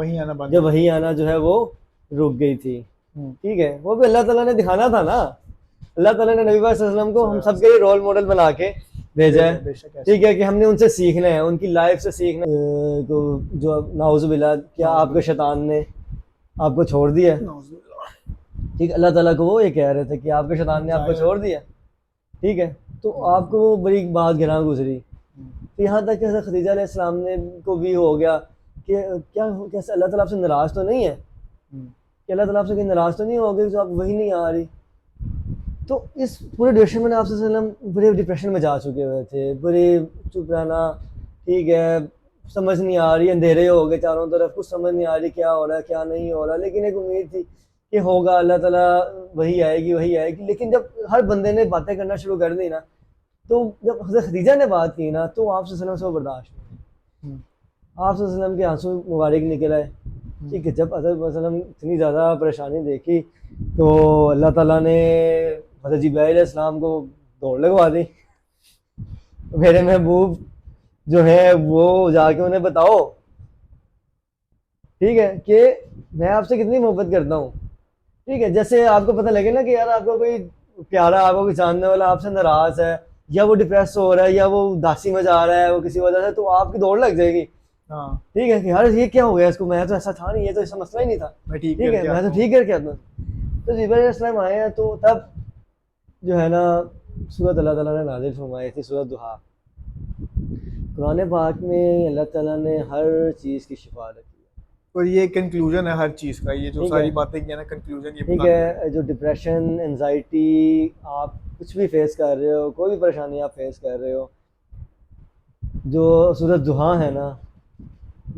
वही आना बंद जब हो वही आना जो है वो रुक गई थी। गया। ठीक है, वो भी अल्लाह ताला ने दिखाना था ना। अल्लाह ताला ने नबी पाक सल्लल्लाहु अलैहि वसल्लम को हम सबके लिए रोल मॉडल बना के भेजा है। बेशक ऐसा ठीक है, कि हमने उनसे सीखना है, उनकी लाइफ से सीखना है। तो जो नाउजुबिल्लाह, क्या आपके शैतान ने आपको छोड़ दिया? ठीक, अल्लाह ताला को वो ये कह रहे थे कि आपके शैतान ने आपको छोड़ दिया। ठीक है, तो आपको वो बड़ी बात गिरा गुजरी। तो यहाँ तक कि हज़रत खदीजा अलैहिस्सलाम ने को भी हो गया कि क्या कैसे अल्लाह ताला आपसे नाराज़ तो नहीं है, कि अल्लाह ताला आपसे कहीं नाराज़ तो नहीं हो गई, तो आप वही नहीं आ रही। तो इस पूरे ड्यूरेशन में आप सल्लम बड़े डिप्रेशन में जा चुके हुए थे, बड़े चुप रहना। ठीक है, समझ नहीं आ रही, अंधेरे हो गए चारों तरफ, कुछ समझ नहीं आ रही क्या हो रहा है क्या नहीं हो रहा, लेकिन एक उम्मीद थी कि होगा, अल्लाह ताला वही आएगी वही आएगी। लेकिन जब हर बंदे ने बातें करना शुरू कर दी ना, तो जब हज़रत खदीजा ने बात की ना, तो आप सल्लम से वो बर्दाश्त नहीं हुई। आप सल्लम के आंसू मुबारक निकल आए। ठीक है, जब हज़रत वसल्लम इतनी ज़्यादा परेशानी देखी, तो अल्लाह ताला ने हज़रत जिब्राइल अलैहिस्सलाम को दौड़ लगवा दी, मेरे महबूब जो है वो जाके उन्हें बताओ, ठीक है, कि मैं आपसे कितनी मोहब्बत करता हूँ। ठीक है, जैसे आपको पता लगे ना कि यार आपको कोई प्यारा, आपको कोई जानने वाला आपसे नाराज़ है, या वो डिप्रेस हो रहा है, या वो उदासी में जा रहा है वो किसी वजह से, तो आपकी दौड़ लग जाएगी। हाँ, ठीक है, कि यार ये क्या हो गया इसको, मैं तो ऐसा था नहीं, ये तो ऐसा मसला ही नहीं था। मैं ठीक ठीक है, करके मैं आता तो हूँ। ठीक करके आता हूँ। तो जिब्राइल अलैहिस्सलाम आए हैं, तो तब जो है ना सूरत अल्लाह ताला ने नाज़िल फरमाई थी, सूरत दुहा। कुरान पाक में अल्लाह ताला ने हर चीज़ की शिफा रखी है। और ये कंक्लूजन है हर चीज़ का, ये जो ठीक है, सारी बातें की है ना, कंक्लूजन ये ठीक बताने लगे। है, जो डिप्रेशन, एनजाइटी, आप कुछ भी फेस कर रहे हो, कोई भी परेशानी आप फेस कर रहे हो, जो सूरत दुहा है ना,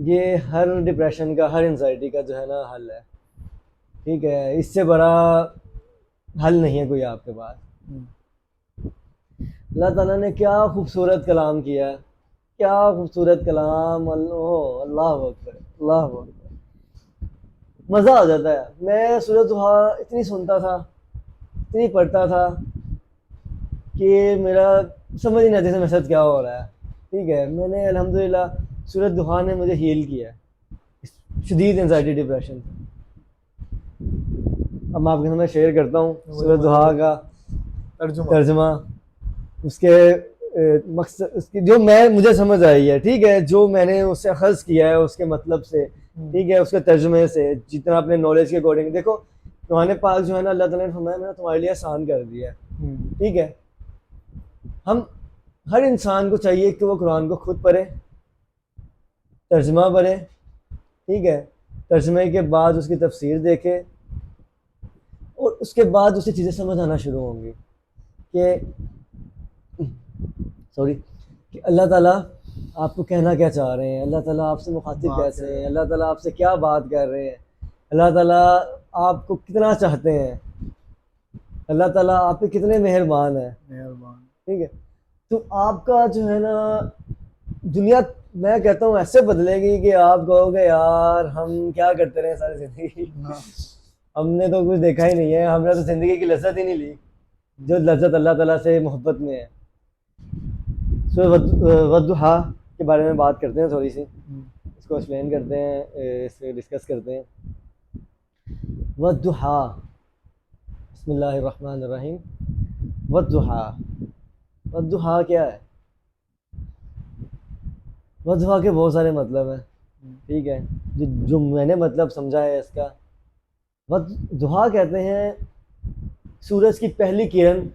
ये हर डिप्रेशन का, हर एनजाइटी का जो है ना हल है। ठीक है, इससे बड़ा हल नहीं है कोई आपके पास। अल्लाह ताला ने क्या खूबसूरत कलाम किया है, क्या खूबसूरत कलाम। अल्लाह अकबर, अल्लाह अकबर, मज़ा आ जाता है। मैं सूरत दुहा इतनी सुनता था, इतनी पढ़ता था, कि मेरा समझ ही नहीं आती थी मेरे साथ क्या हो रहा है। ठीक है, मैंने अल्हम्दुलिल्लाह सूरत दुहा ने मुझे हील किया है शदीद एंजाइटी डिप्रेशन से। अब मैं आपके सामने शेयर करता हूँ सूरत दुहा का तर्जुमा। तर्जमा, उसके मकसद, उसकी जो मुझे समझ आई है। ठीक है, जो मैंने उससे अखज़ किया है उसके मतलब से। ठीक है, उसके तर्जुमे से, जितना अपने नॉलेज के अकॉर्डिंग। देखो, कुरान पाक जो है ना, अल्लाह ताला ने फरमाया मैंने तुम्हारे लिए आसान कर दिया है। ठीक है, हम हर इंसान को चाहिए कि वो कुरान को खुद पढ़े, तर्जमा पढ़े। ठीक है, तर्जमे के बाद उसकी तफसीर देखे, और उसके बाद उसे चीज़ें समझ आना शुरू होंगी कि सॉरी, कि अल्लाह ताला आपको कहना क्या चाह रहे हैं, अल्लाह ताला आपसे मुखातिब बात कैसे कर रहे हैं, हैं। अल्लाह ताला आपसे क्या बात कर रहे हैं, अल्लाह ताला आपको कितना चाहते हैं, अल्लाह ताला आप पे कितने मेहरबान हैं। मेहरबान। ठीक है, तो आपका जो है ना दुनिया, मैं कहता हूँ ऐसे बदलेगी कि आप कहोगे यार हम क्या करते रहे सारी ज़िंदगी, हाँ, हमने तो कुछ देखा ही नहीं है, हमने तो ज़िंदगी की लज्जत ही नहीं ली, जो लज्जत अल्लाह ताला से मोहब्बत में है। सो वद्दुहा के बारे में बात करते हैं थोड़ी सी, इसको एक्सप्लेन करते हैं, इसे डिस्कस करते हैं। वद्दुहा, बिस्मिल्लाहिर्रहमानिर्रहीम। वद्दुहा, वद्दुहा क्या है? वद्दुहा के बहुत सारे मतलब हैं। ठीक है, जो जो मैंने मतलब समझा है इसका, वद्दुहा कहते हैं सूरज की पहली किरण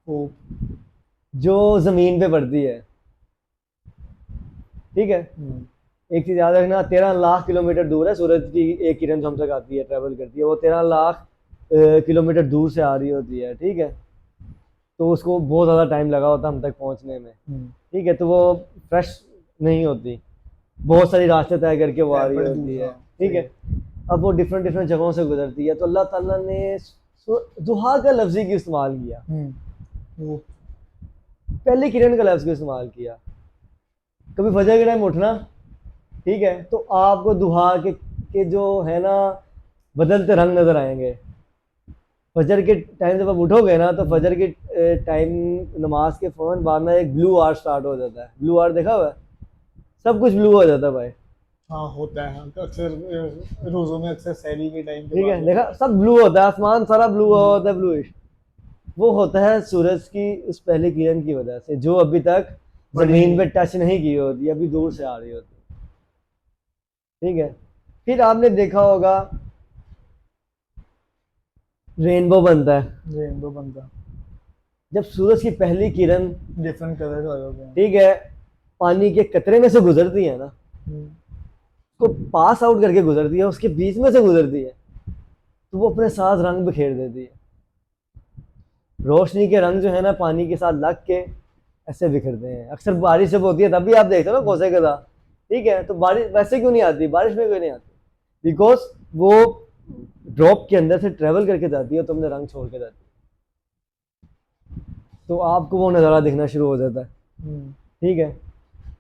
वो जो ज़मीन पे पड़ती है। ठीक है, एक चीज़ याद रखना, 13 लाख किलोमीटर दूर है सूरज की एक किरण जो हम तक आती है, ट्रैवल करती है, वो 13 लाख किलोमीटर दूर से आ रही होती है। ठीक है, तो उसको बहुत ज़्यादा टाइम लगा होता है हम तक पहुंचने में। ठीक है, तो वो फ्रेश नहीं होती, बहुत सारी रास्ते तय करके वो आ रही बड़े होती दूर। है। हाँ, ठीक है, अब वो डिफरेंट डिफरेंट जगहों से गुजरती है, तो अल्लाह ताला ने दुहा का लफ्ज़ ही क्यों इस्तेमाल किया, वो पहली किरण का लफ्ज़ क्यों इस्तेमाल किया? कभी फजर के टाइम उठना, ठीक है, तो आपको दुहा के जो है ना बदलते रंग नज़र आएंगे। फजर के टाइम जब आप उठोगे ना, तो फजर के टाइम नमाज के फ़ौरन बाद में एक ब्लू आर स्टार्ट हो जाता है। ब्लू आर देखा हुआ है? सब कुछ ब्लू हो जाता है भाई। हाँ होता है, हाँ, तो अक्सर रोजों में अक्सर सहरी के टाइम पे ठीक है, बाद देखा सब ब्लू होता है, आसमान सारा ब्लू होता है, ब्लूइश। वो होता है सूरज की उस पहली किरण की वजह से, जो अभी तक जमीन पे टच नहीं की होती, अभी दूर से आ रही होती है। ठीक है, फिर आपने देखा होगा रेनबो बनता है। रेनबो बनता, जब सूरज की पहली किरण, डिफरेंट कलर आ जाते हैं। ठीक है, पानी के कतरे में से गुजरती है ना, हम्म, उसको पास आउट करके गुजरती है, उसके बीच में से गुजरती है, तो वो अपने साथ रंग बिखेर देती है। रोशनी के रंग जो है ना, पानी के साथ लग के ऐसे बिखरते हैं। अक्सर बारिश जब होती है तब भी आप देखते हो ना कोसे के साथ, ठीक है, तो बारिश वैसे क्यों नहीं आती, बारिश में क्यों नहीं आती? बिकॉज वो ड्रॉप के अंदर से ट्रेवल करके जाती है, तुमने रंग छोड़ के जाती है, तो आपको वो नज़ारा दिखना शुरू हो जाता है। हम्म, ठीक है,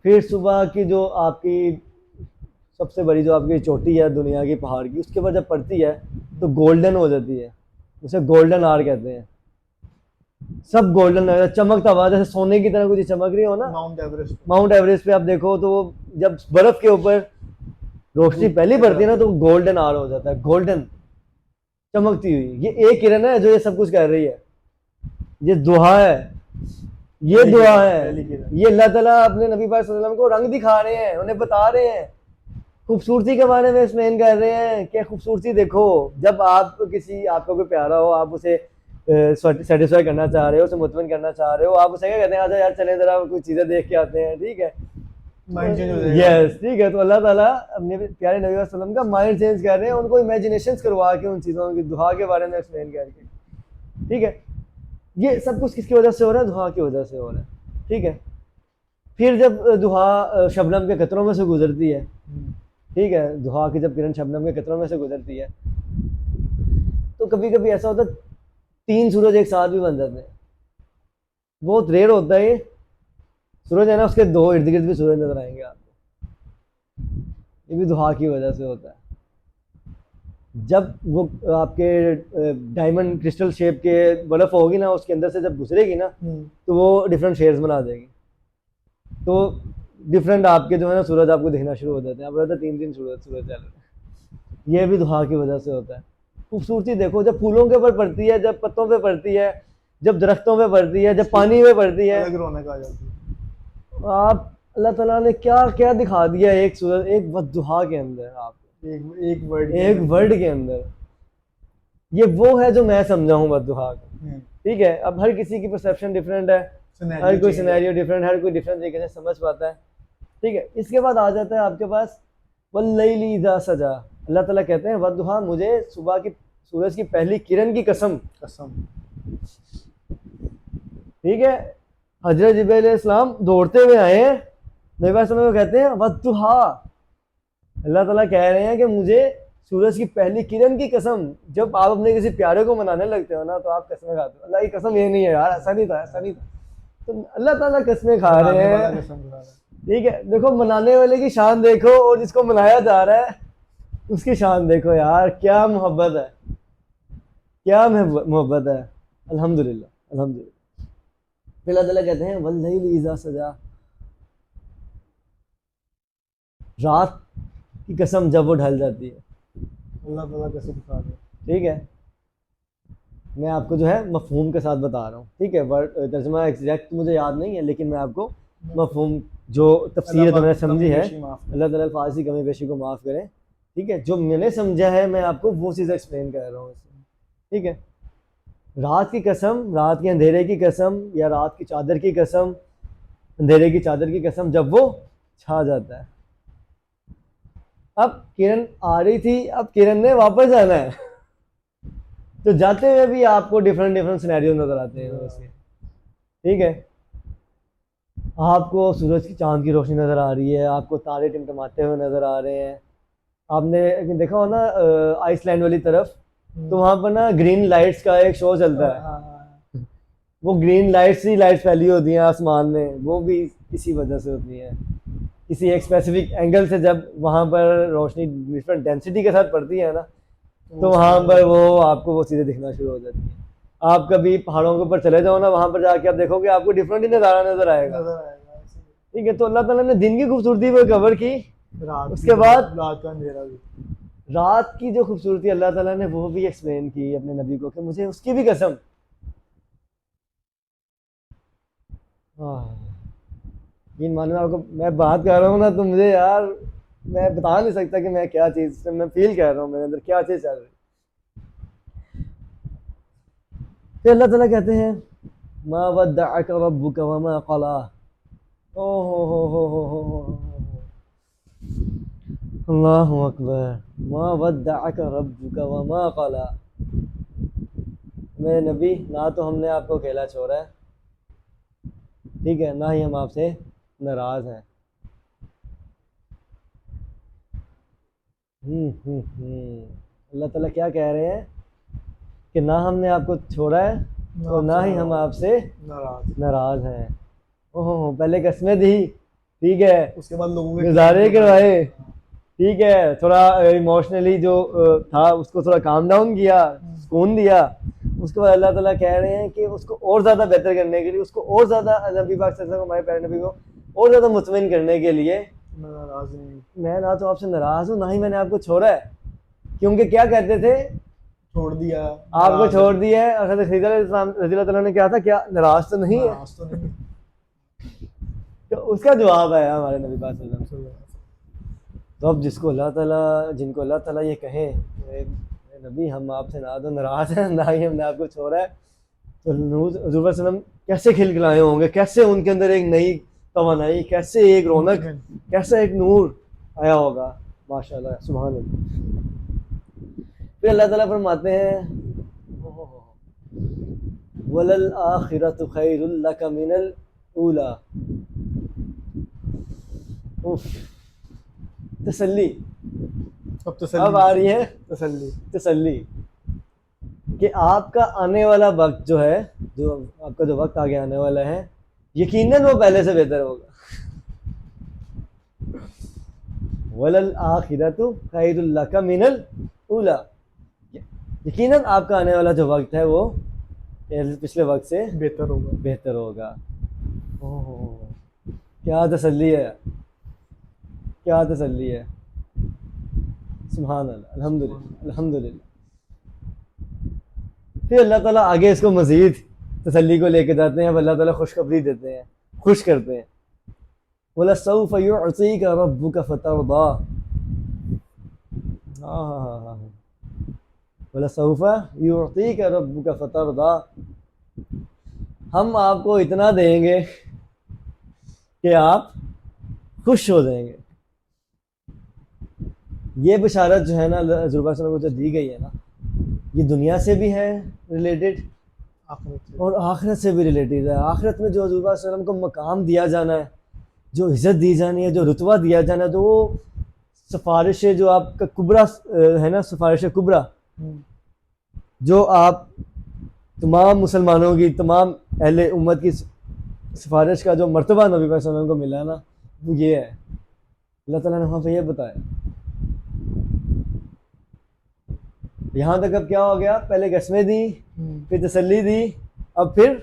फिर सुबह की जो आपकी सबसे बड़ी जो आपकी चोटी है दुनिया की, पहाड़ की, उसके बाद जब पड़ती है तो गोल्डन हो जाती है, उसे गोल्डन आवर कहते हैं। सब गोल्डन है, चमकता हुआ जैसे सोने की तरह कुछ चमक रही हो ना। Mount Everest. माउंट एवरेस्ट पे आप देखो तो वो जब बर्फ के ऊपर रोशनी पहली पड़ती है ना, तो गोल्डन आवर हो जाता है, गोल्डन चमकती हुई। ये एक किरण है जो ये सब कुछ कर रही है, ये दुआ है, ये दुआ है, पहली किरण। ये अल्लाह ताला अपने नबी पाक सल्लल्लाहु अलैहि वसल्लम को रंग दिखा रहे हैं, उन्हें बता रहे हैं, खूबसूरती के बारे में एक्सप्लेन कर रहे हैं कि खूबसूरती देखो। जब आप किसी, आपका कोई प्यारा हो, आप उसे सेटिस्फाई करना चाह रहे हो, उसे मुतमइन करना चाह रहे हो, आप उसे क्या कहते हैं, आजा यार चलें जरा कुछ चीज़ें देख के आते हैं, ठीक है, माइंड चेंज हो जाएगा। यस, ठीक है। तो अल्लाह ताला अपने प्यारे नबी वसल्लम का माइंड चेंज कर रहे हैं, उनको इमेजिनेशंस करवा के उन चीज़ों की दुआ के बारे में एक्सप्लेन करके, ठीक है। ये सब कुछ किसकी वजह से हो रहा है? दुआ की वजह से हो रहा है, ठीक है। फिर जब दुआ शबनम के कतरों में से गुजरती है, ठीक है, दुआ की जब किरण शबनम के कतरों में से गुजरती है, तो कभी कभी ऐसा होता है 3 सूरज एक साथ भी बन जाते हैं। बहुत रेयर होता है ये, सूरज है ना, उसके 2 इर्द गिर्द भी सूरज नजर आएंगे आपको, ये भी दुआ की वजह से होता है। जब वो आपके डायमंड क्रिस्टल शेप के बर्फ होगी ना, उसके अंदर से जब गुजरेगी ना, तो वो डिफरेंट शेड्स बना देगी, तो डिफरेंट आपके जो है ना सूरज आपको दिखना शुरू हो जाते हैं। अब रहता है 3 सूरज चल रहे हैं, ये भी दुआ की वजह से होता है। खूबसूरती देखो, जब फूलों के ऊपर पड़ती है, जब पत्तों पे पड़ती है, जब दरख्तों पे पड़ती है, जब पानी में पड़ती है, अलग रौनक आ जाती है। आप अल्लाह ताला ने क्या क्या दिखा दिया एक सूरज, एक दुआ के अंदर, आप एक वर्ड एक वर्ड के अंदर। ये वो है जो मैं समझा हूँ बद्दुआ को, ठीक है। अब हर किसी की परसेप्शन डिफरेंट है, हर कोई सिनेरियो डिफरेंट, हर कोई डिफरेंट तरीके से समझ पाता है, ठीक है। इसके बाद आ जाता है आपके पास वल्लैली इज़ा सजा। अल्लाह ताला कहते हैं वद्दुहा, मुझे सुबह की सूरज की पहली किरण की कसम, कसम, ठीक है। हजरत जिब्रील अलैहिस्सलाम दौड़ते हुए आए हैं, नबी पाक सल्लल्लाहु अलैहि वसल्लम को कहते हैं वद्दुहा, अल्लाह ताला कह रहे हैं कि मुझे सूरज की पहली किरण की कसम। जब आप अपने किसी प्यारे को मनाने लगते हो ना, तो आप कसमें खाते हो, अल्लाह की कसम ये नहीं है यार, ऐसा नहीं था, ऐसा नहीं था, तो अल्लाह ताला कसमें खा रहे हैं, ठीक है। देखो मनाने वाले की शान देखो, और जिसको मनाया जा रहा है उसकी शान देखो यार, क्या मोहब्बत है, क्या मोहब्बत है। अल्हम्दुलिल्लाह, अल्हम्दुलिल्लाह। फिर अल्लाह ताला कहते हैं वल्लैली इज़ा सजा, रात की कसम जब वो ढल जाती है, अल्लाह ताला कसम खा रहे हैं। ठीक है। मैं आपको जो है मफहूम के साथ बता रहा हूँ, ठीक है। वर्ड तर्जुमा एग्जैक्ट मुझे याद नहीं है, लेकिन मैं आपको मफहूम जो तफसीर तो मैंने समझी है, अल्लाह ताला फारसी कमी पेशी को माफ़ करें, ठीक है। जो मैंने समझा है मैं आपको वो चीज़ एक्सप्लेन कर रहा हूँ, ठीक है। रात की कसम, रात के अंधेरे की कसम, या रात की चादर की कसम, अंधेरे की चादर की कसम, जब वो छा जाता है। अब किरण आ रही थी, अब किरण ने वापस जाना है, तो जाते हुए भी आपको डिफरेंट डिफरेंट सिनेरियो नजर आते हैं उसके, ठीक है। आपको सूरज की, चांद की रोशनी नजर आ रही है, आपको तारे टिमटमाते हुए नजर आ रहे हैं। आपने देखा हो ना आइसलैंड वाली तरफ, तो वहां पर ना ग्रीन लाइट्स का एक शो चलता है, वो ग्रीन लाइट्स ही लाइट्स फैली होती हैं आसमान में, वो भी इसी वजह से होती हैं। किसी एक स्पेसिफिक एंगल से जब वहाँ पर रोशनी डिफरेंट डेंसिटी के साथ पड़ती है ना, तो वहाँ पर वो आपको वो चीज़ें दिखना शुरू हो जाती हैं। आप कभी पहाड़ों के ऊपर चले जाओ ना, वहाँ पर जाके आप देखोगे आपको डिफरेंट ही नज़ारा नजर आएगा, ठीक है। तो अल्लाह ताला ने दिन की खूबसूरती पर कवर की, रात उसके बाद रात का अंधेरा भी। रात की जो खूबसूरती अल्लाह ताला ने वो भी एक्सप्लेन की अपने नबी को कि मुझे उसकी भी कसम। यकीन मानो आपको मैं बात कर रहा हूँ ना तो मुझे यार मैं बता नहीं सकता कि मैं क्या चीज़ मैं फील कर रहा हूँ, मेरे अंदर क्या चीज़ चल रही है। फिर अल्लाह ताला कहते हैं मा वद्दअक रब्बुक वमा क़ला। ओ हो अल्लाहु अकबर। मा वद्दअक रब्बुक वमा क़ला। मेरे नबी, ना तो हमने आपको अकेला छोड़ा है, ठीक है, ना ही हम आपसे नाराज़ हैं। अल्लाह ताला क्या कह रहे हैं कि ना हमने आपको छोड़ा है और ना ही हम आपसे नाराज़ हैं। ओहो, पहले कस्में दी, ठीक है, उसके बाद लोगों के गुजारे करवाए, ठीक है, थोड़ा इमोशनली जो था उसको थोड़ा काम डाउन किया, सुकून दिया। उसके बाद अल्लाह ताला कह रहे हैं कि उसको और ज़्यादा बेहतर करने के लिए, उसको और ज़्यादा नबी पाक सल्लल्लाहु अलैहि वसल्लम, हमारे प्यारे नबी को और ज़्यादा मुतमईन करने के लिए मैं ना तो आपसे नाराज़ हूँ ना ही मैंने आपको छोड़ा है। क्योंकि क्या कहते थे, छोड़ दिया, आपको छोड़ दिया है। और हज़रत खदीजा रज़ी अल्लाह ताला ने क्या था, क्या नाराज़ तो नहीं है? तो उसका जवाब आया हमारे नबी पाक सल्लल्लाहु अलैहि वसल्लम। तो अब जिनको अल्लाह ताला ये कहे नबी हम आपसे ना तो नाराज़ हैं ना ही हमने आपको छोड़ा है, तो हुज़ूर सल्लम कैसे खिलखिलाए होंगे, कैसे उनके अंदर एक नई तवानाई, कैसे एक रौनक, कैसे एक नूर आया होगा। माशाल्लाह, सुभान अल्लाह। फिर अल्लाह ताला फरमाते हैं वलल आखिरतु खैरुल लका मिनल ऊला। उफ, तसल्ली अब आ रही है, तसल्ली कि आपका आने वाला वक्त जो है, जो आपका जो वक्त आगे आने वाला है, यकीनन वो पहले से बेहतर होगा। वलल आखिरतु खैरुल लका मिनल ऊला। यकीनन आपका आने वाला जो वक्त है वो पिछले वक्त से बेहतर होगा। ओह, क्या तसल्ली है, क्या तसल्ली है। सुभान अल्लाह, अल्हम्दुलिल्लाह, अल्हम्दुलिल्लाह। फिर अल्लाह ताला आगे इसको मज़ीद तसल्ली को लेके जाते हैं। अल्लाह ताला खुशखबरी देते हैं, खुश करते हैं। वलसौफ युअतीका रब्बुका फतरदा। वलसौफ युअतीका रब्बुका फतरदा। हम आपको इतना देंगे कि आप खुश हो जाएंगे। ये बशारत जो है ना हुज़ूर सल्लल्लाहु अलैहि वसल्लम को जो दी गई है ना, ये दुनिया से भी है रिलेटेड और आखिरत से भी रिलेटेड है। आखिरत में जो हुज़ूर सल्लल्लाहु अलैहि वसल्लम को मकाम दिया जाना है, जो इज़्ज़त दी जानी है, जो रुतबा दिया जाना है, तो वो सिफारिश जो आपका कुबरा है ना, सिफारिश कुबरा, जो आप तमाम मुसलमानों की, तमाम अहले उम्मत की सिफारिश का जो मर्तबा नबी सल्लल्लाहु अलैहि वसल्लम को मिला ना, वो ये है। अल्लाह ताला ने वहाँ पे ये बताया। यहाँ तक अब क्या हो गया, पहले कसमें दी, फिर तसल्ली दी, अब फिर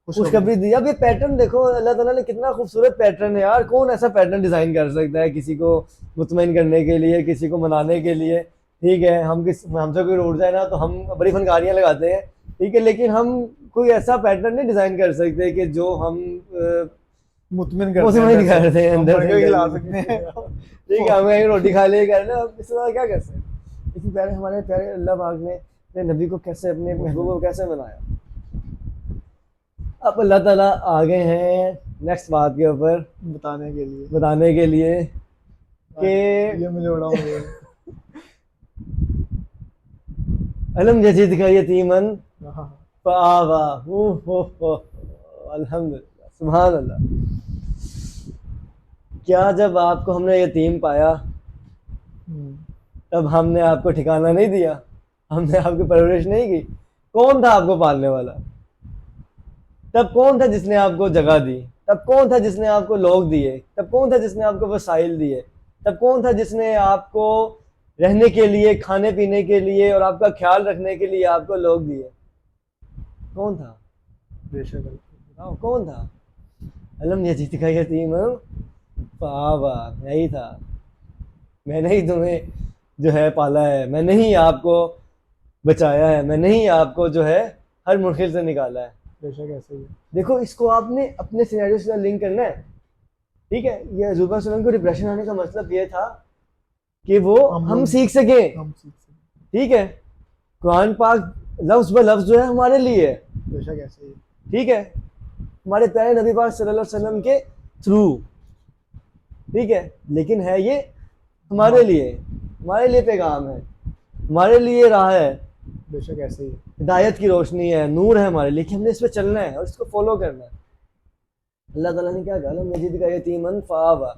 खुशखबरी दी। अब ये पैटर्न देखो, अल्लाह ताला ने कितना खूबसूरत पैटर्न है यार। कौन ऐसा पैटर्न डिज़ाइन कर सकता है किसी को मुतमईन करने के लिए, किसी को मनाने के लिए, ठीक है। हमसे कोई रूठ जाए ना तो हम बड़ी फनकारियाँ लगाते हैं, ठीक है, लेकिन हम कोई ऐसा पैटर्न नहीं डिज़ाइन कर सकते कि जो हम मुतमईन करते हैं अंदर से, खिला सकते हैं। ठीक है, हम रोटी खा ले कर ना, इससे ज़्यादा क्या कर सकते हैं। लेकिन प्यारे हमारे प्यारे अल्लाह पाक ने अपने नबी को कैसे, अपने महबूब को कैसे बनाया। अब अल्लाह ताला आगे हैं नेक्स्ट बात के ऊपर बताने के लिए कि ये मुझे बड़ा अलम यजिदका यतीमन फआवा। अल्हम्दुलिल्लाह, सुभान अल्लाह। क्या जब आपको हमने यतीम पाया तब हमने आपको ठिकाना नहीं दिया, हमने आपकी परवरिश नहीं की? कौन था आपको पालने वाला? तब कौन था जिसने आपको जगह दी? तब कौन था जिसने आपको लोग दिए? तब कौन था जिसने आपको वसाइल दिए? तब कौन था जिसने आपको रहने के लिए, खाने पीने के लिए और आपका ख्याल रखने के लिए आपको लोग दिए? कौन था? बेशक कौन था? अलम यजिदका यतीमन फआवा, यही था। मैंने ही तुम्हें जो है पाला है, मैंने ही आपको बचाया है, मैंने ही आपको जो है हर मुश्किल से निकाला है। बेशक ऐसे ही है। देखो इसको आपने अपने सिनेरियो से लिंक करना है, ठीक है। ये हज़ूर पाक सल्लल्लाहु अलैहि वसल्लम को डिप्रेशन आने का मतलब ये था कि वो हम सीख सकें, हम सीख सकते। ठीक है। कुरान पाक लफ्ज़ ब लफ्ज़ जो है हमारे लिए है, बेशक ऐसे ही है। ठीक है, हमारे प्यारे नबी पाक सल्लल्लाहु अलैहि वसल्लम के थ्रू, ठीक है। लेकिन है ये हमारे लिए पैगाम है, हमारे लिए राह है, बेशक ऐसे ही है। हिदायत की रोशनी है, नूर है हमारे लिए कि हमने इस पे चलना है और इसको फॉलो करना है। अल्लाह ताला ने क्या कहा, लम यजिदका यतीमन फआवा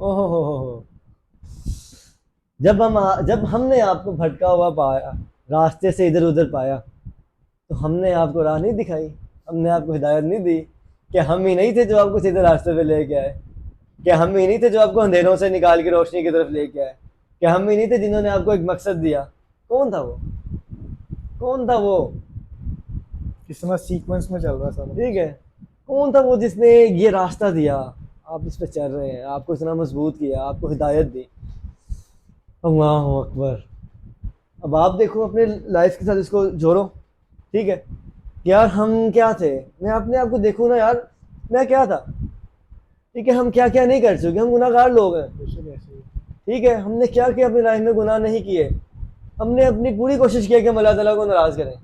ओहो हो, जब हमने आपको भटका हुआ पाया, रास्ते से इधर उधर पाया, तो हमने आपको राह नहीं दिखाई, हमने आपको हिदायत नहीं दी। क्या हम ही नहीं थे जो आपको सीधे रास्ते पे लेके आए? क्या हम ही नहीं थे जो आपको अंधेरों से निकाल के रोशनी की तरफ लेके आए? क्या हम ही नहीं थे जिन्होंने आपको एक मकसद दिया? कौन था वो? कौन था वो? किस तरह सीक्वेंस में चल रहा है सारा। ठीक है, कौन था वो जिसने ये रास्ता दिया, आप इस पे चल रहे हैं, आपको इतना मजबूत किया, आपको हिदायत दी। अल्लाह अकबर। अब आप देखो अपने लाइफ के साथ इसको जोड़ो, ठीक है। यार हम क्या थे, मैं अपने आप को देखूँ ना यार, मैं क्या था, ठीक है। हम क्या क्या नहीं कर चुके, हम गुनाहगार लोग हैं, बेशक ऐसे ही है। ठीक है। हमने क्या किया अपनी लाइफ में, गुनाह नहीं किए। हमने अपनी पूरी कोशिश की कि हम अल्लाह ताला को नाराज़ करें,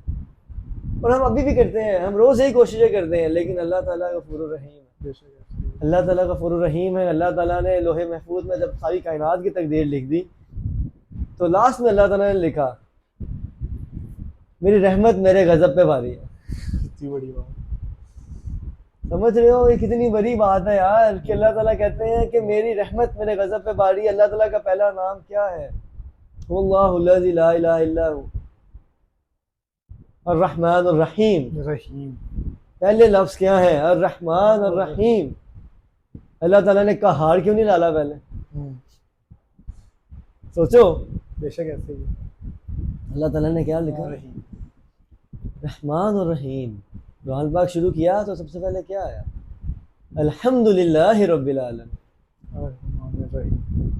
और हम अभी भी करते हैं, हम रोज़ यही कोशिशें करते हैं। लेकिन अल्लाह ताला गफूरुर रहीम है, बेशक ऐसे ही है। अल्लाह ताला गफूरुर रहीम है। अल्लाह ताला ने लोहे महफूज में जब सारी कायनात की तकदीर लिख दी, तो लास्ट में अल्लाह ताला ने लिखा, मेरी रहमत मेरे गज़ब पे भारी है। कितनी बड़ी बात। समझ रहे हो, ये कितनी बड़ी बात है यार, कि अल्लाह ताला कहते हैं कि मेरी रहमत मेरे गज़ब पे भारी है। अल्लाह ताला का पहला नाम क्या है? वल्लाहुल्लज़ी ला इलाहा इल्ला हु अर्रहमान अर्रहीम। रहीम। पहले लफ्ज़ क्या है? अर्रहमान अर्रहीम। अल्लाह ताला ने कहार क्यों नहीं डाला पहले? सोचो, बेशक ऐसे ही है। अल्लाह ताला ने क्या लिखा? रहीम। रहमान और रहीम। कुरान पाक शुरू किया तो सबसे पहले क्या आया? अल्हम्दुलिल्लाहि रब्बिल आलमीन। रहमान रहीम।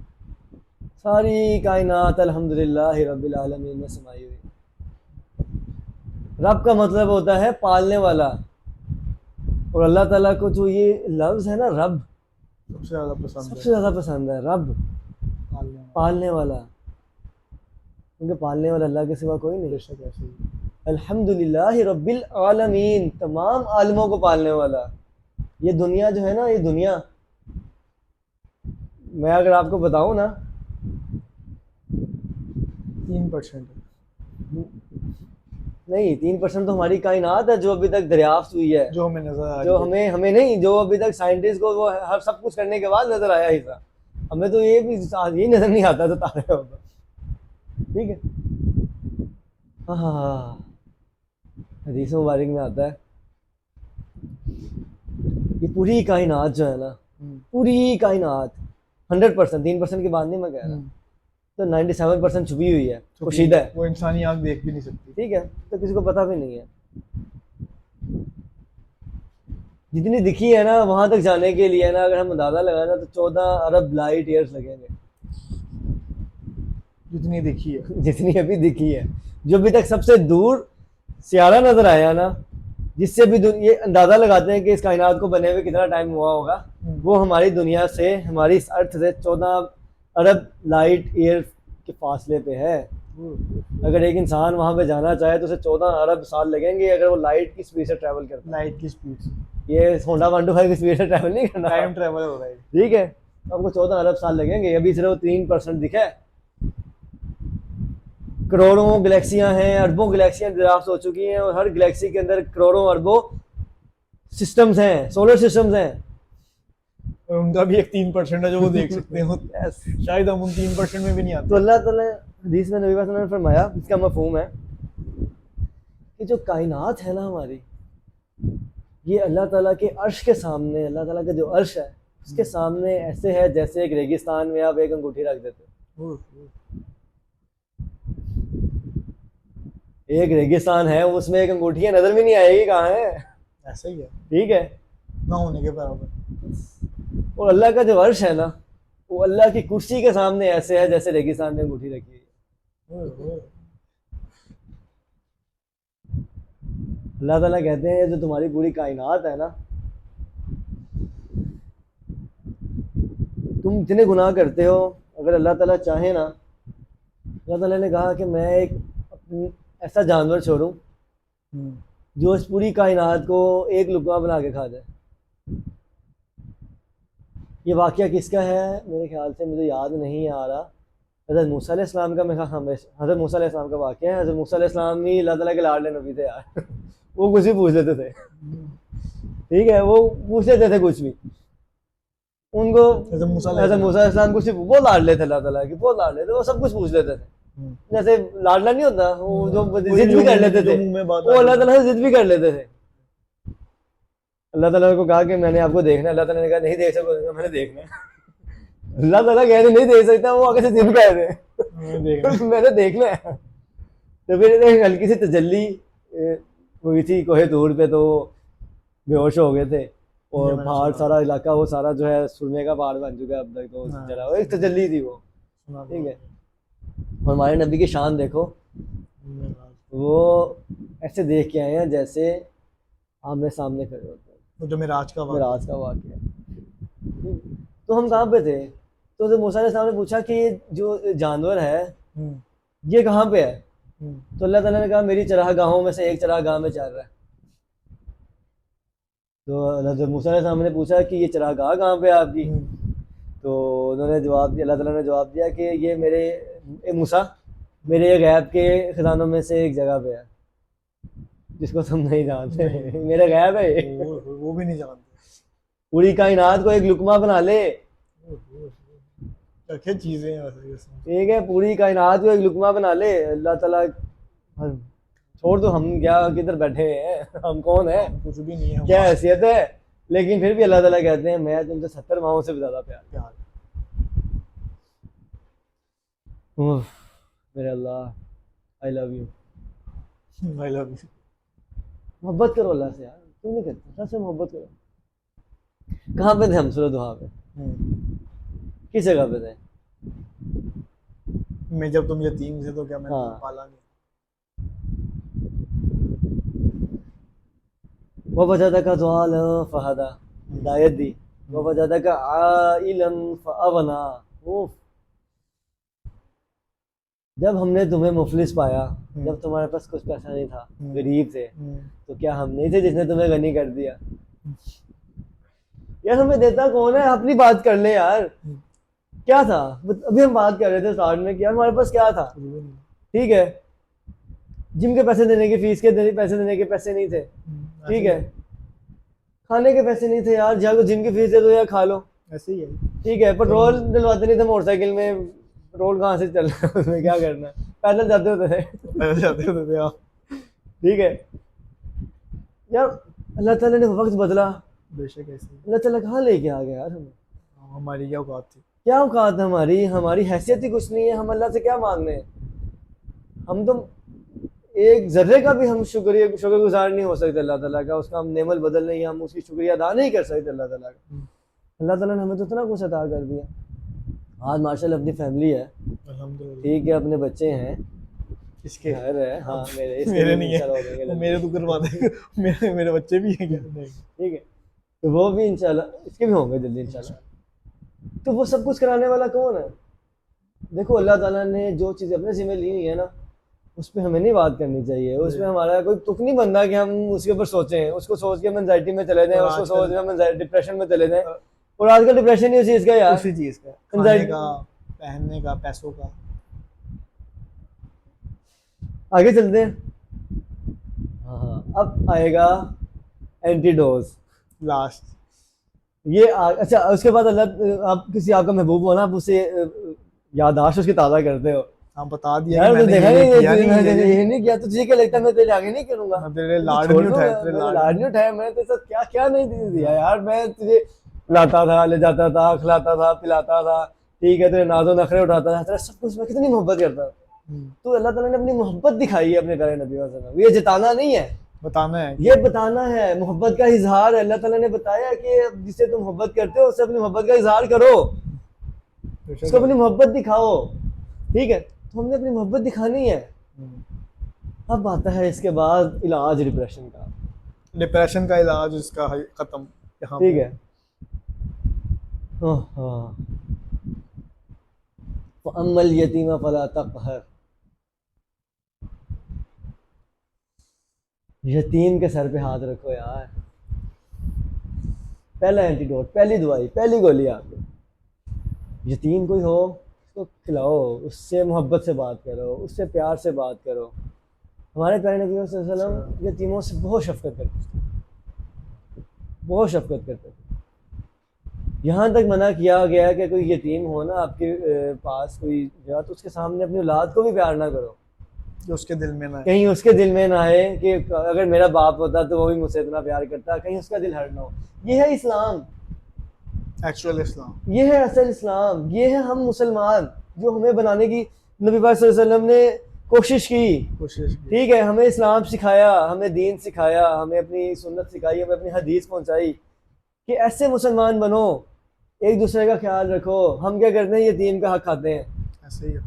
सारी कायनात अल्हम्दुलिल्लाहि रब्बिल आलमीन में समाई हुई। रब का मतलब होता है पालने वाला, और अल्लाह ताला को जो ये लफ्ज़ है ना रब, सबसे ज़्यादा पसंद सबसे ज़्यादा पसंद है। रब, है। पालने वाला, क्योंकि पालने वाला अल्लाह के सिवा कोई नहीं। बेशक ऐसे ही है। अल्हम्दुलिल्लाहि रब्बिल आलमीन, तमाम आलमों को पालने वाला। ये दुनिया जो है ना, ये दुनिया, मैं अगर आपको बताऊं ना, 3% नहीं 3% तो हमारी कायनात है जो अभी तक दरियाफ्त हुई है, जो हमें नजर आ जो रही है। हमें नहीं, जो अभी तक साइंटिस्ट को वो हर सब कुछ करने के बाद नजर आया हिस्सा, हमें तो ये भी ये नजर नहीं आता तो तारे होगा, ठीक है। हाँ, हदीस मुबारक में आता है, ये पूरी कायनात जो है ना, पूरी कायनात 100%, 3% की बात नहीं मैं कह रहा, तो 97% छुपी हुई है, पोशीदा है, वो इंसानी आँख देख भी नहीं सकती। ठीक है, तो किसी को पता भी नहीं है। जितनी दिखी है ना, वहां तक जाने के लिए ना, अगर हम अंदाजा लगाए ना, तो 14 अरब लाइट ईयर्स लगेंगे। जितनी दिखी है। जितनी अभी दिखी है, जो अभी तक सबसे दूर सियारा नजर आया ना, जिससे भी ये अंदाजा लगाते हैं कि इस कायनात को बने हुए कितना टाइम हुआ होगा, वो हमारी दुनिया से, हमारी इस अर्थ से 14 अरब लाइट ईयर के फासले पे है। अगर एक इंसान वहां पे जाना चाहे तो उसे 14 अरब साल लगेंगे, अगर वो लाइट की स्पीड से ट्रैवल करता है। लाइट की स्पीड से। ये होंडा 125 की स्पीड से ट्रैवल नहीं करना, टाइम ट्रैवल हो रहा है। ठीक है, तो आपको 14 अरब साल लगेंगे। अभी सिर्फ 3% दिखा है, करोड़ों गैलेक्सियां हैं, अरबों गैलेक्सियां दरियाफ्त हो चुकी हैं, और हर गैलेक्सी के अंदर करोड़ों अरबों सिस्टम्स हैं, सोलर सिस्टम्स हैं, और उनका भी एक 3% है जो वो देख सकते हैं। शायद हम उन 3% में भी नहीं आते। तो अल्लाह ताला हदीस में नबी वसल्लम ने फरमाया, इसका मफहूम है कि जो कायनात है ना हमारी, ये अल्लाह ताला के अर्श के सामने, अल्लाह ताला का जो अर्श है उसके सामने ऐसे है जैसे एक रेगिस्तान में आप एक अंगूठी रख देते। एक रेगिस्तान है, उसमें एक अंगूठी है, नजर भी नहीं आएगी कहाँ है, ऐसा ही है, ठीक है। ना होने के बराबर। और अल्लाह का जो अर्श है ना, वो अल्लाह की कुर्सी के सामने ऐसे है जैसे रेगिस्तान में अंगूठी रखी है। अल्लाह ताला कहते हैं जो तुम्हारी पूरी कायनात है ना, तुम इतने गुनाह करते हो, अगर अल्लाह ताला चाहे ना, अल्लाह ताला ने कहा कि मैं एक ऐसा जानवर छोड़ूं जो इस पूरी कायनात को एक लुक़मा बना के खा जाए। ये वाक़या किसका है? मेरे ख्याल से मुझे याद नहीं आ रहा। हज़रत मूसा अलैहिस्सलाम का, मेरा हज़रत मूसा अलैहिस्सलाम का वाक़या है। हज़रत मूसा अलैहिस्सलाम ही अल्लाह ताला के लाडले नबी थे यार। वो कुछ भी पूछ लेते थे, ठीक है, वो पूछ लेते थे कुछ भी। उनको हज़रत मूसा अलैहिस्सलाम कुछ बहुत लाडले थे, अल्लाह ताला के बहुत लाडले थे, वो सब कुछ पूछ लेते थे। जैसे लाडला नहीं होता, वो जो जिद भी कर लेते थे, वो अल्लाह ताला से जिद भी कर लेते थे। अल्लाह ताला को कहा कि मैंने आपको देखना है, अल्लाह ताला ने कहा नहीं देख सकता, मैंने देखना है। अल्लाह ताला कह रहे नहीं देख सकता, वो आगे से जिद कर रहे मैंने देखना है। तो फिर एक हल्की सी तजल्ली हुई थी कोहे तूर पे, तो बेहोश हो गए थे और पहाड़ सारा इलाका वो सारा जो है सुरमे का पहाड़ बन चुका है अब तक। तो जरा वो एक तजल्ली थी वो, ठीक है। और हमारे नबी की शान देखो, वो ऐसे देख के आए हैं जैसे आमने सामने खड़े होते हैं। वो जो मेराज का वाक़या। तो हम कहाँ पे थे? तो जब मूसा अलैहिस्सलाम ने पूछा कि ये जो जानवर है ये कहाँ पे है, तो अल्लाह ताला ने कहा मेरी चरागाहों में से एक चरागाह में चल रहा है। तो जब मूसा अलैहिस्सलाम ने पूछा कि ये चरागाह कहाँ पे है आपकी, तो उन्होंने जवाब दिया, अल्लाह ताला ने जवाब दिया कि ये मेरे मूसा मेरे गैब के खजानों में से एक जगह पे है जिसको तुम नहीं जानते। मेरे गैब है ये, वो भी नहीं जानते। पूरी कायनात को एक लुकमा बना ले, क्या चीजें हैं वैसे, ठीक है, पूरी कायनात को एक लुकमा बना ले। अल्लाह ताला छोड़ दो हम क्या किधर बैठे हैं, हम कौन है, कुछ भी नहीं है, क्या हैसियत है, लेकिन फिर भी अल्लाह ताला कहते हैं मैं तुमसे 70 माहों से भी ज्यादा प्यार। मेरे Allah I love you, I love you. मोहब्बत करो अल्लाह से यार, क्यों नहीं करते, सबसे मोहब्बत करो। कहाँ पे थे हम सूरह दुहा पे? किस जगह पे थे? मैं जब तुम यतीम थे तो क्या मैंने तुम्हें पाला नहीं? वो वजदका ज़ालिम फहदा, हिदायत दी। वो वजदका आइलन फअगना, जब हमने तुम्हें मुफलिस पाया, जब तुम्हारे पास कुछ पैसा नहीं था, गरीब थे, तो क्या हम नहीं थे जिसने तुम्हें गनी कर दिया? यार हमें देता कौन है? अपनी बात कर ले यार, क्या था? अभी हम बात कर रहे थे स्टार्ट में कि यार हमारे पास क्या था, ठीक है, जिम के पैसे देने के, फीस के पैसे देने के पैसे नहीं थे, ठीक है, खाने के पैसे नहीं थे यार, जाओ जिम की फीस दे दो या खा लो, ऐसे ही है, ठीक है, पेट्रोल डलवाते नहीं थे मोटरसाइकिल में, पेट्रोल कहाँ से चल रहा है उसमें, क्या करना, पैदल जाते होते थे, आप, ठीक है यार। अल्लाह ताला ने वक्त बदला, बेशक ऐसे अल्लाह ताला कहाँ लेके आ गया यार हमें? हमारी क्या औकात थी, क्या औकात है हमारी? हमारी हैसियत ही कुछ नहीं है, हम अल्लाह से क्या मांगने हैं? हम तो एक जर्रे का भी हम शुक्रगुजार नहीं हो सकते अल्लाह ताला का, उसका हम नेमल बदल नहीं, हम उसकी शुक्रिया अदा नहीं कर सकते अल्लाह ताला का। अल्लाह ताला ने हमें तो इतना कुछ अता कर दिया। आज माशाल्लाह अपनी फैमिली है, ठीक है, अपने बच्चे हैं, इसके घर है, हाँ मेरे नहीं है, मेरे तो करवा देंगे, मेरे बच्चे भी हैं क्या, ठीक है, तो वो भी इंशाल्लाह इसके भी होंगे जल्दी इंशाल्लाह। तो वो सब कुछ कराने वाला कौन है? देखो अल्लाह ताला ने जो चीज़ अपने ज़िम्मे ली हुई है ना, उस पर हमें नहीं बात करनी चाहिए, उस पर हमारा कोई तुक नहीं बनता कि हम उसके ऊपर सोचें, उसको सोच के हम एंजाइटी में चले जाएं, उसको सोच के हम डिप्रेशन में चले जाएं। और आजकल डिप्रेशन ही उस चीज़ का यार, उसी चीज़ का, खाने का, पहनने का, पैसों का। आगे चलते हैं। हाँ, अब आएगा एंटीडोज लास्ट, ये अच्छा, उसके बाद अल्लाह, आप किसी आपका महबूब हो ना, आप उसे याददाश्त उसकी ताज़ा करते हो, हाँ बता दिया यार, मैंने ये नहीं किया तो तुझे क्या लगता है मैं तेरे आगे नहीं करूंगा? तेरे लाड नहीं उठाए, मैंने तेरे साथ क्या क्या नहीं दिया यार, मैं तुझे लाता था, ले जाता था, खिलाता था, पिलाता था, ठीक है, तेरे नाज़ो नखरे उठाता था, तेरा सब कुछ, मैं कितनी मोहब्बत करता था। तो अल्लाह ताला ने अपनी मोहब्बत दिखाई है अपने प्यारे नबी वसल्लम, ये जताना नहीं है, बताना है। ये बताना है, मोहब्बत का इजहार है। अल्लाह ताला ने बताया कि जिससे तुम मोहब्बत करते हो उससे अपनी मोहब्बत का इजहार करो, उसको अपनी मोहब्बत दिखाओ। ठीक है, तो हमने अपनी मोहब्बत दिखानी है। अब आता है इसके बाद इलाज डिप्रेशन का। डिप्रेशन का इलाज इसका खत्म यहाँ ठीक पे। है, अम्मल यतीमा फला तक़हर, यतीम के सर पे हाथ रखो यार। पहला एंटीडोट, पहली दवाई, पहली गोली आपको। यतीम कोई हो उसको खिलाओ, उससे मोहब्बत से बात करो, उससे प्यार से बात करो। हमारे प्यारे नबी सल्लल्लाहु अलैहि वसल्लम यतीमों से बहुत शफकत करते थे, बहुत शफकत करते थे। यहाँ तक मना किया गया है कि कोई यतीम हो ना आपके पास कोई जगह, तो उसके सामने अपनी औलाद को भी प्यार ना करो, जो उसके दिल में ना है। कहीं उसके दिल में ना आए कि अगर मेरा बाप होता तो वो भी मुझसे इतना प्यार करता, कहीं उसका दिल हर्ट ना हो। ये है इस्लाम, एक्चुअल इस्लाम। ये है असल इस्लाम, ये है हम मुसलमान जो हमें बनाने की नबी पाक सल्लल्लाहु अलैहि वसल्लम ने कोशिश की। ठीक है, हमें इस्लाम सिखाया, हमें दीन सिखाया, हमें अपनी सुन्नत सिखाई, हमें अपनी हदीस पहुंचाई कि ऐसे मुसलमान बनो, एक दूसरे का ख्याल रखो। हम क्या करते हैं, यतीम का हक खाते हैं। ऐसे ही है,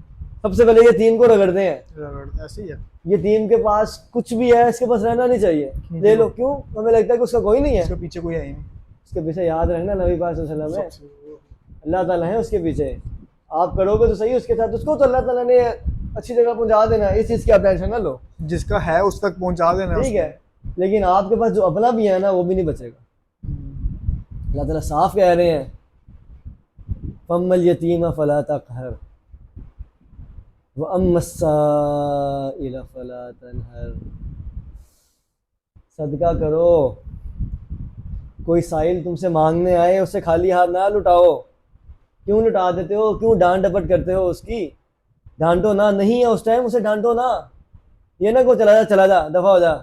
सबसे पहले यतीम को रगड़ते हैं। ऐसे ही है। यतीम के पास कुछ भी है, इसके पास रहना नहीं चाहिए, ले लो। क्यों? हमें लगता है कि उसका कोई नहीं है, उसके पीछे कोई है ही नहीं। उसके पीछे याद रखना नबी पाक सल्लल्लाहु अलैहि वसल्लम है, सबसे अल्लाह ताला है उसके पीछे। आप करोगे तो सही उसके साथ, उसको तो अल्लाह ताला ने अच्छी जगह पहुंचा देना, इस चीज़ की आप टेंशन ना लो। जिसका है उस तक पहुंचा देना। ठीक है, लेकिन आपके पास जो अपना भी है ना वो भी नहीं बचेगा। अल्लाह ताला साफ कह रहे हैं, फम्मल यतीमा फला तक़हर व अम्मस्साइल फला तनहर। सदका करो, कोई साइल तुमसे मांगने आए उससे खाली हाथ ना लुटाओ। क्यों लुटा देते हो? क्यों डांट डपट करते हो उसकी? डांटो ना, नहीं है उस टाइम उसे डांटो ना, ये ना को चला जा दफा हो जा।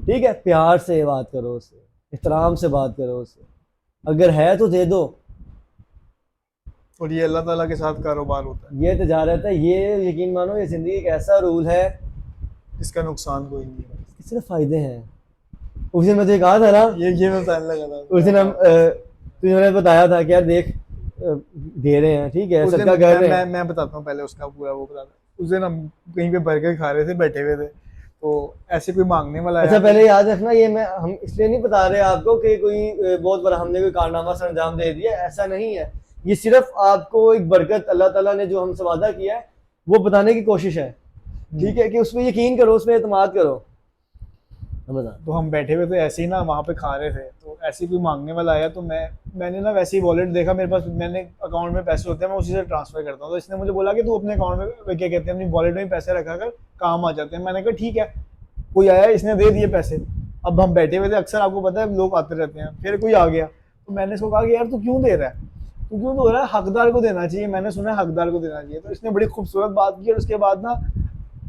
ठीक है, प्यार से बात करो उससे, एहतराम से बात करो उससे, अगर है तो दे दो। और ये अल्लाह ताला के साथ कारोबार होता है, ये तजारत है, ये यकीन मानो ये ज़िंदगी एक ऐसा रूल है इसका नुकसान कोई नहीं है, इसके सिर्फ फ़ायदे हैं। उस दिन मुझे कहा था ना, ये मैं बताने लगा था। उस दिन हम तुझे बताया था कि यार देख दे रहे हैं, ठीक है, सदका कर रहे हैं। मैं बताता हूँ पहले उसका पूरा वो बताता हूँ। उस दिन हम कहीं पे बर्गर खा रहे थे, बैठे हुए थे, तो ऐसे कोई मांगने वाला अच्छा, आया। पहले याद रखना, ये हम इसलिए नहीं बता रहे आपको कि कोई बहुत बड़ा हमने कोई कारनामा सर अंजाम दे दिया, ऐसा नहीं है। ये सिर्फ आपको एक बरकत अल्लाह ताला ने जो हमसे वादा किया है वो बताने की कोशिश है। ठीक है, कि उसमें यकीन करो, उसमें एतमाद करो। तो हम बैठे हुए थे ऐसे ही ना, वहाँ पे खा रहे थे, तो ऐसे ही कोई मांगने वाला आया, तो मैंने ना वैसे ही वॉलेट देखा, मेरे पास मैंने अकाउंट में पैसे होते हैं, मैं उसी से ट्रांसफर करता हूँ। तो इसने मुझे बोला कि तू अपने अकाउंट में क्या कहते हैं अपनी वॉलेट में पैसे रखा कर, काम आ जाते हैं। मैंने कहा ठीक है। कोई आया, इसने दे दिए पैसे। अब हम बैठे हुए थे, अक्सर आपको पता है लोग आते रहते हैं, फिर कोई आ गया, तो मैंने इसको कहा कि यार तू क्यों दे रहा है, तू क्यों दे रहा है, हकदार को देना चाहिए, मैंने सुना है हकदार को देना चाहिए। तो इसने बड़ी खूबसूरत बात की, और उसके बाद ना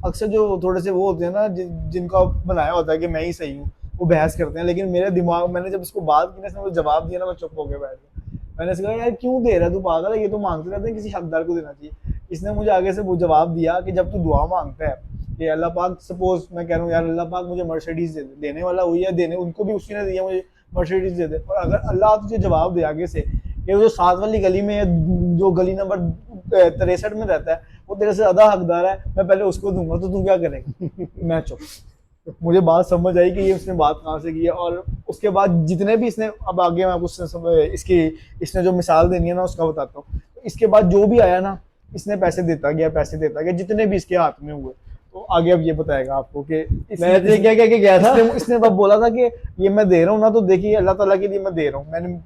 अक्सर जो थोड़े से वो होते हैं ना जिनका बनाया होता है कि मैं ही सही हूँ, वो बहस करते हैं। लेकिन मेरे दिमाग, मैंने जब इसको बात की ना, इसने मुझे जवाब दिया ना, मैं चुप होकर बैठ गया। मैंने इसको कहा यार क्यों दे रहा है, तू पागल है, ये तो मांगते रहते हैं, किसी हकदार को देना चाहिए। इसने मुझे आगे से वो जवाब दिया कि जब तू दुआ मांगता है कि अल्लाह पाक, सपोज मैं कह रहा हूँ यार अल्लाह पाक मुझे मर्सिडीज दे दे, देने वाला हुई है, देने उनको भी उसी ने दिया, मुझे मर्सिडीज दे दे। और अगर अल्लाह तुझे जवाब दे आगे से कि जो 7 वाली गली में है, जो गली नंबर 63 में रहता है, वो तेरे से ज्यादा हकदार है, मैं पहले उसको दूंगा, तो तू क्या करेगा? मैं चुप। मुझे बात समझ आई कि ये उसने बात कहाँ से की है। और उसके बाद जितने भी इसने, अब आगे मैं कुछ इसकी इसने जो मिसाल देनी है ना उसका बताता हूँ। इसके बाद जो भी आया ना, इसने पैसे देता गया, जितने भी इसके हाथ में हुए। तो आगे अब ये बताएगा आपको कि मैं क्या क्या गया था। इसने तब बोला था कि ये मैं दे रहा हूँ ना, तो देखिए अल्लाह ताला के लिए मैं दे रहा हूँ। मैंने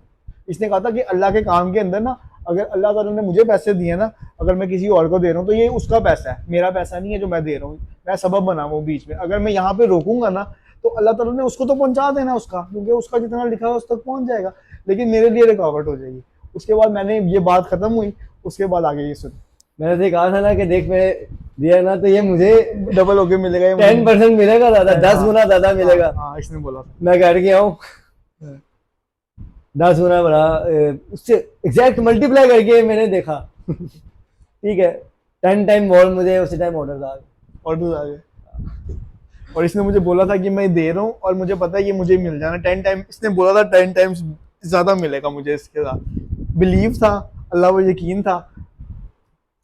इसने कहा था कि अल्लाह के काम के अंदर ना, अगर अल्लाह ताला ने मुझे पैसे दिए ना, अगर मैं किसी और को दे रहा हूँ तो ये उसका पैसा है, मेरा पैसा नहीं है जो मैं दे रहा हूँ, मैं सबब बना हुआ बीच में। अगर मैं यहाँ पे रोकूंगा ना, तो अल्लाह ताला ने उसको तो पहुंचा देना उसका, क्योंकि उसका जितना लिखा है उस तक पहुंच जाएगा, लेकिन मेरे लिए रुकावट हो जाएगी। उसके बाद मैंने ये बात खत्म हुई, उसके बाद आगे ये सुन, मैंने तो कहा था ना कि देख मैं दिया ना तो ये मुझे डबल होके मिलेगा, 10% मिलेगा, दादा 10 गुना ज्यादा मिलेगा। हाँ, इसने बोला था। मैं कर गया हूँ 10 गुना बड़ा, उससे एग्जैक्ट मल्टीप्लाई करके मैंने देखा। ठीक है, 10 टाइम मोर मुझे उसी टाइम ऑर्डर था, ऑर्डर आ गए। और इसने मुझे बोला था कि मैं दे रहा हूँ और मुझे पता है ये मुझे मिल जाना 10 टाइम, इसने बोला था 10 टाइम्स ज्यादा मिलेगा मुझे इसके साथ। बिलीव था, अल्लाह वो यकीन था,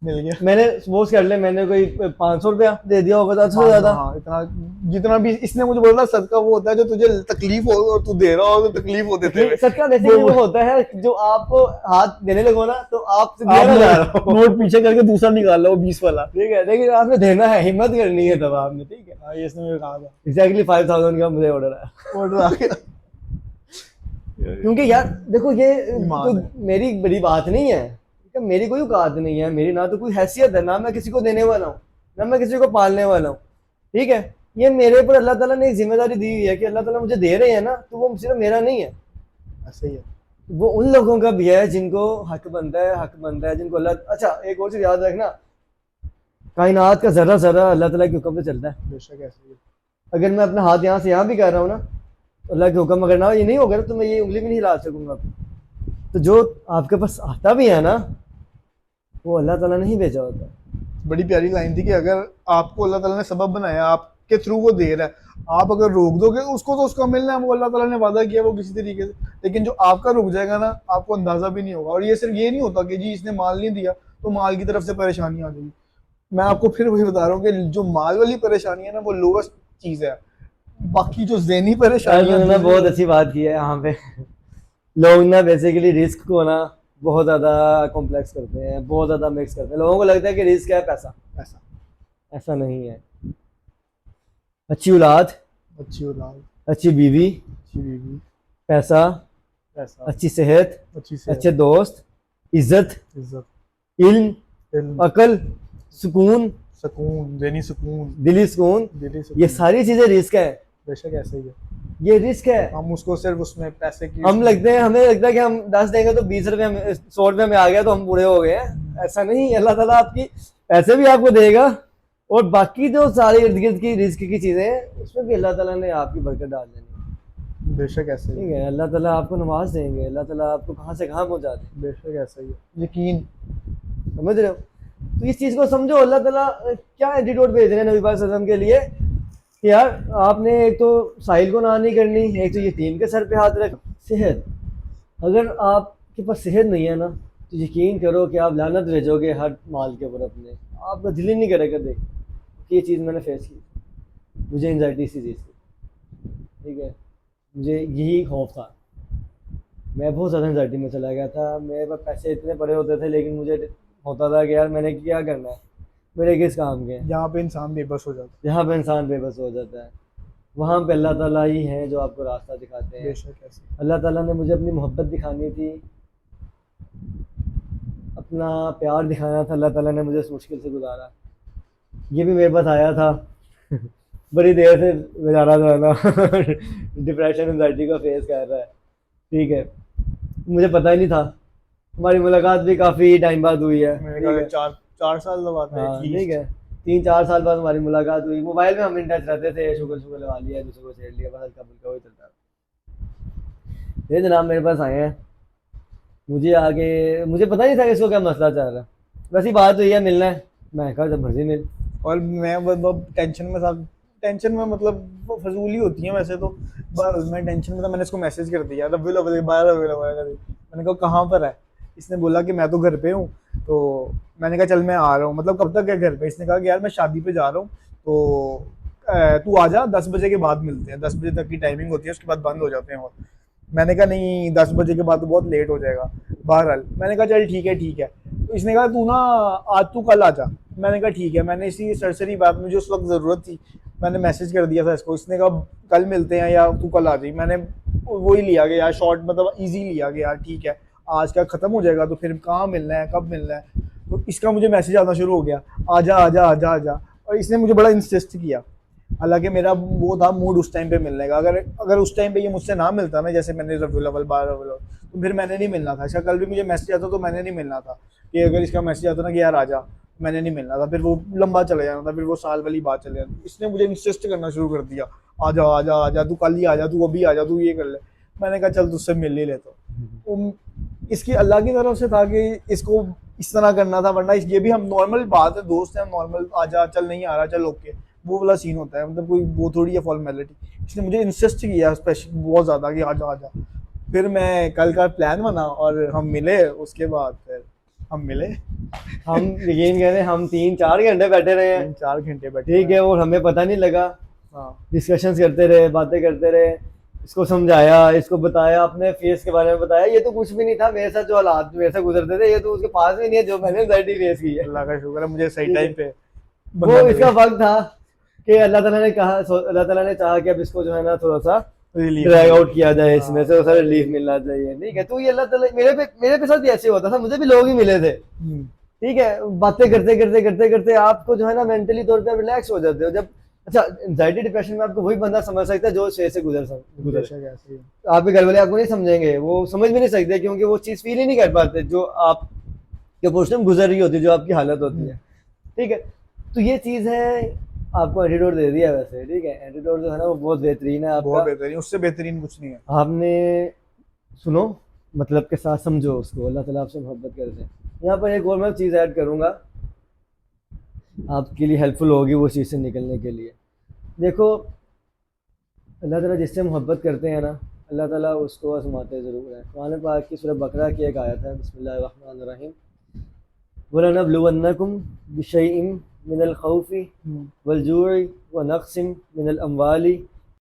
मिल गया। मैंने सपोज कर ले मैंने कोई 500 रुपया दे दिया होगा ज्यादा से ज्यादा। हाँ, इतना जितना भी इसने मुझे बोला सदका वो होता है जो तुझे तकलीफ हो और तू दे रहा हो तो तकलीफ हो देते हुए। सदका बेसिकली वो होता है जो आपको हाथ देने लगो ना तो आप नोट पीछे करके दूसरा निकाल लो 20 वाला। ठीक है, लेकिन आपने देना है, हिम्मत करनी है तब आपने। ठीक है, हाँ, ये इसने मुझे कहा था। एग्जैक्टली 5000 का मुझे ऑर्डर आया। ऑर्डर आ गया। क्योंकि यार देखो ये ईमान कोई मेरी बड़ी बात नहीं है, ठीक है, मेरी कोई औकात नहीं है, मेरी ना तो कोई हैसियत है, ना मैं किसी को देने वाला हूँ, ना मैं किसी को पालने वाला हूँ। ठीक है, ये मेरे ऊपर अल्लाह ताला ने एक जिम्मेदारी दी हुई है कि अल्लाह ताला मुझे दे रहे हैं ना, तो वो सिर्फ मेरा नहीं है, ऐसे ही है। वो उन लोगों का भी है जिनको हक बनता है, हक बनता है जिनको अल्लाह। अच्छा, एक और चीज याद रखना, कायनात का जरा जरा अल्लाह ताला के हुक्म से चलता है। बेशक ऐसे ही है। अगर मैं अपना हाथ यहाँ से यहाँ भी कर रहा हूँ ना, अल्लाह के हुक्म अगर ना ये नहीं होगा तो मैं ये उंगली भी नहीं हिला सकूंगा। तो जो आपके पास आता भी है ना, वो अल्लाह ताला ने ही भेजा होता है। बड़ी प्यारी लाइन थी कि अगर आपको अल्लाह ताला ने सबब बनाया, आपके थ्रू वो दे रहा है, आप अगर रोक दोगे उसको तो उसका मिलना है, वो अल्लाह ताला ने वादा किया वो किसी तरीके से। लेकिन जो आपका रुक जाएगा ना, आपको अंदाजा भी नहीं होगा। और ये सिर्फ ये नहीं होता कि जी इसने माल नहीं दिया तो माल की तरफ से परेशानी आ गई। मैं आपको फिर वही बता रहा हूँ कि जो माल वाली परेशानी है ना, वो लोवेस्ट चीज है। बाकी जो ज़हनी परेशानी उन्होंने बहुत अच्छी बात की है यहाँ पे। लोग ना बेसिकली रिस्क को ना बहुत ज़्यादा कॉम्प्लेक्स करते हैं, बहुत ज़्यादा मिक्स करते हैं। लोगों को लगता है कि रिस्क है पैसा, ऐसा नहीं है। अच्छी औलाद, अच्छी औलाद, अच्छी बीवी, पैसा, अच्छी सेहत, अच्छे दोस्त, इज्जत, इल्म, अकल, सुकून, ज़हनी सुकून, दिली सुकून, ये सारी चीजें रिस्क है। बेशक ऐसे ही है। ये रिस्क है। हम उसको सिर्फ उसमें पैसे की हमें लगता है कि हम 10 देंगे तो 20 रुपये 100 रुपये में आ गया तो हम पूरे हो गए हैं। ऐसा नहीं, अल्लाह ताला आपकी पैसे भी आपको देगा और बाकी जो सारे इर्द गिर्द की रिस्क की चीजें हैं उसमें भी अल्लाह ताला ने आपकी बरकत डाल देनी। बेशक ऐसे ही ठीक है, अल्लाह ताला आपको नवाज देंगे, अल्लाह ताला आपको कहाँ से कहाँ पहुँचा दें। बेशक ऐसा ही है, यकीन। समझ रहे हो? तो इस चीज़ को समझो, अल्लाह ताला क्या एटीट्यूड भेज रहे हैं नबी पाक सल्लल्लाहु अलैहि वसल्लम के लिए कि यार आपने एक तो साहिल को ना नहीं करनी, एक तो यतीम के सर पे हाथ रख। सेहत, अगर आपके पास सेहत नहीं है ना तो यकीन करो कि आप लानत भेजोगे हर माल के ऊपर अपने। आपका दिल ही नहीं करेगा देख। ये चीज़ मैंने फेस की, मुझे एंजाइटी इसी चीज़ की। ठीक है, मुझे यही खौफ था, मैं बहुत ज़्यादा एंजाइटी में चला गया था। मेरे पास पैसे इतने पड़े होते थे लेकिन मुझे होता था कि यार मैंने क्या करना है, मेरे किस काम के। यहाँ पे इंसान बेबस हो जाता है, यहाँ पे इंसान बेबस हो जाता है, वहाँ पे अल्लाह ताला ही है जो आपको रास्ता दिखाते हैं। बेशक ऐसे। अल्लाह ताला ने मुझे अपनी मोहब्बत दिखानी थी, अपना प्यार दिखाना था, अल्लाह ताला ने मुझे इस मुश्किल से गुजारा। ये भी मेरे पास आया था बड़ी देर से बेचारा जो है ना डिप्रेशन एंजाइटी का फेस कर रहा है। ठीक है, मुझे पता ही नहीं था। हमारी मुलाकात भी काफ़ी टाइम बाद हुई है, मैंने कहा 4 साल बाद है। ठीक है, 3-4 साल बाद हमारी मुलाकात हुई। मोबाइल में हम इन टच रहते थे, शुगर लगा लिया, दूसरे को छेड़ लिया, बस हल्का फुल्का वही चलता था। ये जनाब मेरे पास आए हैं, मुझे पता नहीं था कि इसको क्या मसला चल रहा है। वैसी बात हुई है, मिलना है, मैं कहा जब मर्जी मिल। और मैं बहुत टेंशन में था। टेंशन में मतलब वो फजूली होती है वैसे तो, बस मैं टेंशन में था। मैंने इसको मैसेज कर दिया, रब्बिल अव्वल 12 रब्बिल अव्वल। मैंने कहा कहाँ पर है? इसने बोला कि मैं तो घर पे हूँ। तो मैंने कहा चल मैं आ रहा हूँ। मतलब कब तक है घर पे? इसने कहा कि यार मैं शादी पे जा रहा हूँ, तो तू आ जा, 10 बजे के बाद मिलते हैं। 10 बजे तक की टाइमिंग होती है, उसके बाद बंद हो जाते हैं। और मैंने कहा नहीं, 10 बजे के बाद तो बहुत लेट हो जाएगा। बहरहाल मैंने कहा चल ठीक है। तो इसने कहा तू ना आज तू कल आ जा। मैंने कहा ठीक है। मैंने इसी सरसरी बात, मुझे उस वक्त ज़रूरत थी, मैंने मैसेज कर दिया था इसको। इसने कहा कल मिलते हैं या तू कल आ जाइए। मैंने वही लिया कि यार शॉर्ट, मतलब ईजी लिया कि यार ठीक है, आज का ख़त्म हो जाएगा तो फिर कहाँ मिलना है, कब मिलना है। तो इसका मुझे मैसेज आना शुरू हो गया, आजा आजा आजा आजा। और इसने मुझे बड़ा इंसिस्ट किया, हालांकि मेरा वो था मूड उस टाइम पे मिलने का। अगर उस टाइम पे ये मुझसे ना मिलता ना, जैसे मैंने रब्बिउल अव्वल 12 रब्बिउल अव्वल, तो फिर मैंने नहीं मिलना था। इसका कल भी मुझे मैसेज आता तो मैंने नहीं मिलना था। कि अगर इसका मैसेज आता ना कि यार आजा, मैंने नहीं मिलना था, फिर वो लंबा चला जाना था, फिर वो साल वाली बात चले जाती। इसने मुझे इंसिस्ट करना शुरू कर दिया, आजा आजा आजा, तू कल ही आजा, तू अभी आजा, तू ये कर ले। मैंने कहा चल तुझसे मिल ही लेता हूँ। इसकी अल्लाह की तरफ से था कि इसको इस तरह करना था, वरना ये भी हम नॉर्मल बात है, दोस्त हैं हम, नॉर्मल आजा, चल नहीं आ रहा, चल ओके। वो वाला सीन होता है, मतलब कोई वो थोड़ी है फॉर्मेलिटी। इसने मुझे इंसिस्ट किया स्पेशल बहुत ज़्यादा कि आजा आजा। फिर मैं कल का प्लान बना और हम मिले, उसके बाद फिर हम मिले। हम यकीन करें हम 3-4 घंटे बैठे रहे हैं, 3-4 घंटे बैठे ठीक है, और हमें पता नहीं लगा। हाँ डिस्कशंस करते रहे, बातें करते रहे, इसको समझाया, इसको बताया, अपने फेस के बारे में बताया। ये तो कुछ भी नहीं था मेरे साथ, जो हालात मेरे से गुजरते थे ये तो उसके पास भी नहीं है जो मैंने एंजाइटी फेस की है। अल्लाह का शुक्र है मुझे सही ठीक है। टाइम पे वो बंदा मिल इसका गया। वक्त था कि अल्लाह ताला ने कहा, अल्लाह ताला ने चाहा कि अब इसको जो है ना थोड़ा सा Relief। ड्रैग आउट किया जाए, इसमें हाँ। से थोड़ा रिलीफ मिलना चाहिए, ठीक है। तो ये अल्लाह ताला मेरे पे साथ भी ऐसे होता था, मुझे भी लोग ही मिले थे, ठीक है। बातें करते करते करते करते आपको जो है ना मेंटली तौर पे रिलैक्स हो जाते हो। जब अच्छा एंजाइटी डिप्रेशन में आपको वही बंदा समझ सकता है जो शेर से गुजर बेशक ऐसे ही। आपके घर वाले आपको नहीं समझेंगे, वो समझ भी नहीं सकते क्योंकि वो चीज़ फील ही नहीं कर पाते जो आप के पोर्शन में गुजर रही होती है, जो आपकी हालत होती है, ठीक है। तो ये चीज़ है, आपको एंटीडोट दे दिया वैसे, ठीक है। एंटीडोट जो है ना वो बहुत बेहतरीन है आपका। बहुत बेहतरीन, उससे बेहतरीन कुछ नहीं है। आपने सुनो, मतलब के साथ समझो उसको, अल्लाह ताला आपसे मोहब्बत करते हैं। यहाँ पर एक और मैं चीज़ ऐड करूँगा, आपके लिए हेल्पफुल होगी वो चीज़ से निकलने के लिए। देखो, अल्लाह ताला जिससे मोहब्बत करते हैं ना, अल्लाह ताला उसको आजमाते ज़रूर है। कुरान पाक की सूरह बकरा की एक आयत है, बिस्मिल्लाहिर्रहमानिर्रहीम, वलनब्लुवन्नकुम बिशैइन मिनल खौफि वल जूइ व नक्सिम मिनल अम्वाली